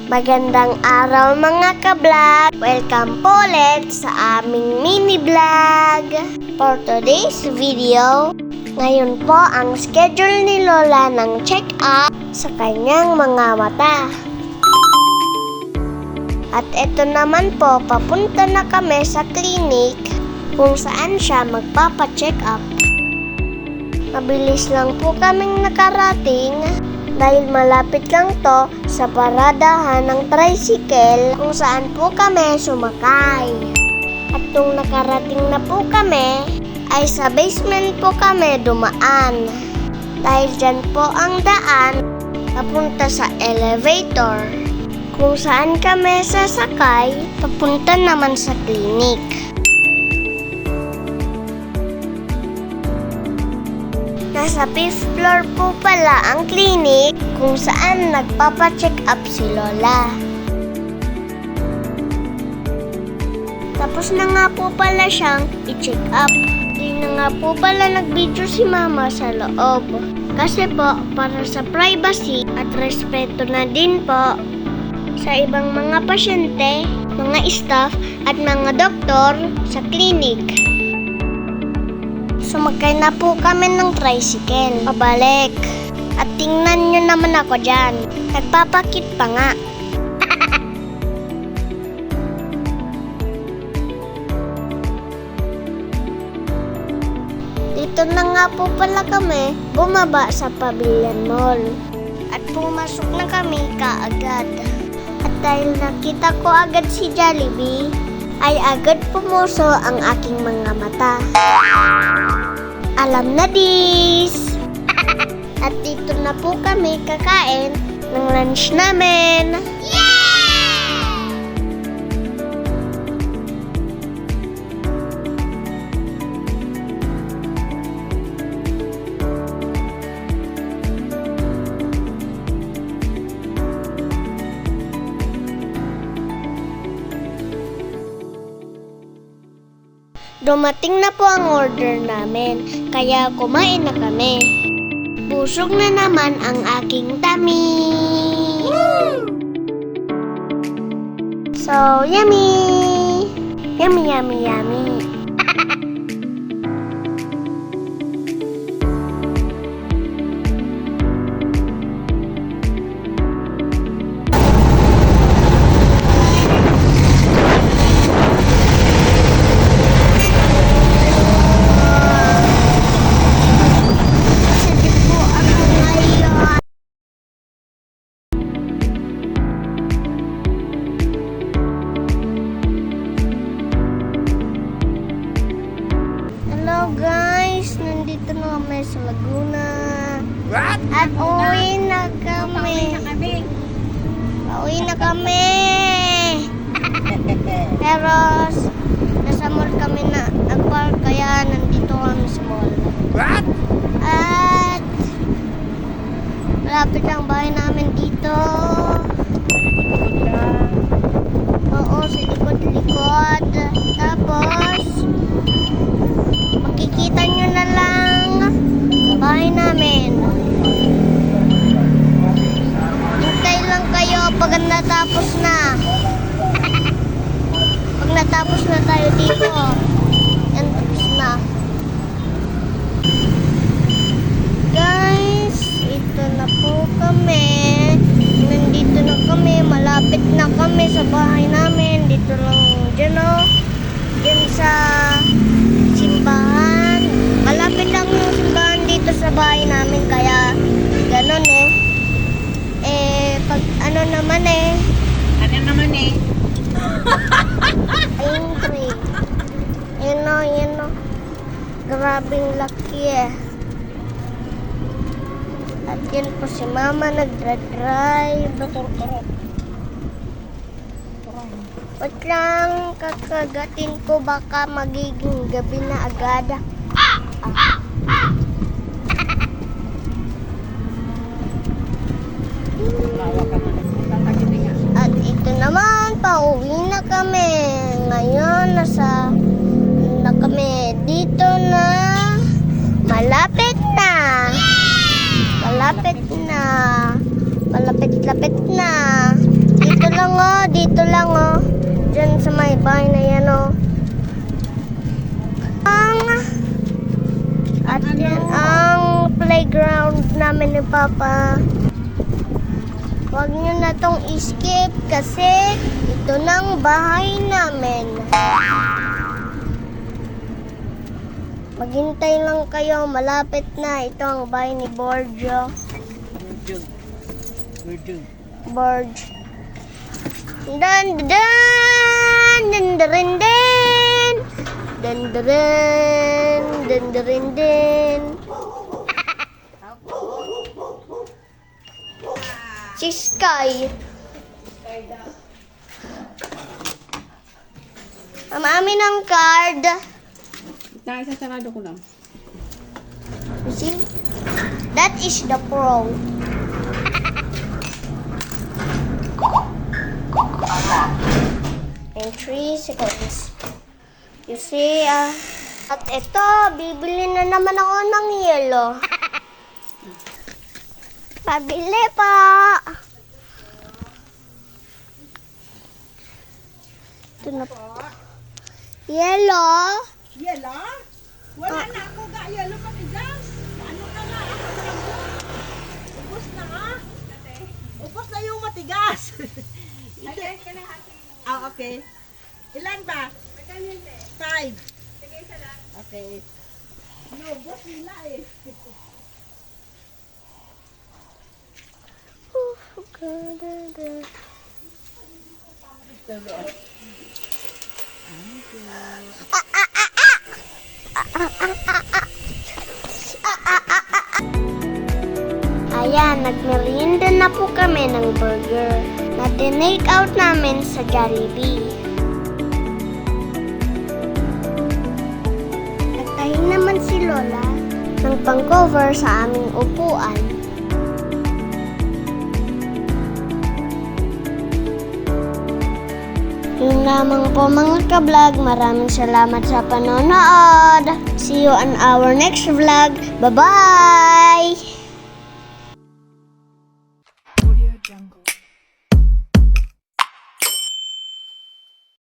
Magandang araw mga ka-vlog! Welcome po ulit sa aming mini vlog. For today's video, ngayon po ang schedule ni Lola ng check-up sa kanyang mga mata. At ito naman po, papunta na kami sa clinic kung saan siya magpapa-check up. Mabilis lang po kaming nakarating dahil malapit lang to sa paradahan ng tricycle kung saan po kami sumakay. At nung nakarating na po kami, ay sa basement po kami dumaan. Dahil dyan po ang daan papunta sa elevator kung saan kami sasakay papunta naman sa clinic. Nasa 5th floor po pala ang clinic kung saan nagpapa-check up si Lola. Tapos na nga po pala siyang i-check up. Di na nga po pala nag-video si Mama sa loob. Kasi po, para sa privacy at respeto na din po sa ibang mga pasyente, mga staff at mga doktor sa clinic. Sumakay na po kami ng tricycle, pabalik. At tingnan nyo naman ako dyan. Nagpapakit pa nga. Dito na nga po pala kami bumaba sa Pavilion Mall. At pumasok na kami kaagad. At dahil nakita ko agad si Jollibee, ay agad pumuso ang aking mga mata. Alam na dis! At dito na po kami kakain ng lunch namin. Dumating na po ang order namin, kaya kumain na kami. Busog na naman ang aking tummy. So, yummy! Yummy, yummy, yummy. Hello guys, nandito na kami sa Laguna. What? At uwi na kami. Uwi na kami. Pero nasa mall kami na nag-park kaya nandito kami sa mall. What? At malapit ang bahay namin dito. Oo, sa likod-likod. Tapos makikita nyo na lang bahay namin. Hintay lang kayo pag natapos na. Pag natapos na tayo dito, yan tapos na. Guys, ito na po kami. Nandito na kami. Malapit na kami sa bahay namin. Dito lang dyan o. Dyan sa simbahan. Malapit lang yung simbahan dito sa bahay namin. Kaya ganon eh. Pag ano naman eh. Ano naman eh? Ayun tree. Yun o. Grabing laki eh. At yun po si Mama nagdra-drive. Wait lang, kakagatin ko baka magiging gabi na agad. At ito naman, pauwi na kami. Ngayon, nasa na kami dito na. Malapit na. Malapit na. Malapit-lapit na. Dito lang oh, dito lang oh. Diyan sa may bahay na yan oh. At yan ang playground namin ni Papa. Huwag nyo na tong skip kasi ito ng bahay namin. Maghintay lang kayo, malapit na. Ito ang bahay ni Borjo. Borj. Dan dan dan dan dan dan dan dan dan dan. Si Sky. Ang amin ang card. Isasarado ko lang. You see? That is the pro. In 3 seconds. You see, at ito, bibili na naman ako ng yelo. Pabili pa. Ito na po. Yelo. Yelo? Wala na ako ga yelo matigas. Ano na nga ako ubos na ha? Ubos na yung matigas. Okay. Ilan ba? 5. Sige, isa lang. Okay. Ubos nila eh. Ayan, nagmerienda na po kami ng burger na dinake out namin sa Jollibee. Nagtahin naman si Lola ng pang-cover sa aming upuan. Yun lamang po mga ka-vlog. Maraming salamat sa panonood. See you on our next vlog. Bye-bye!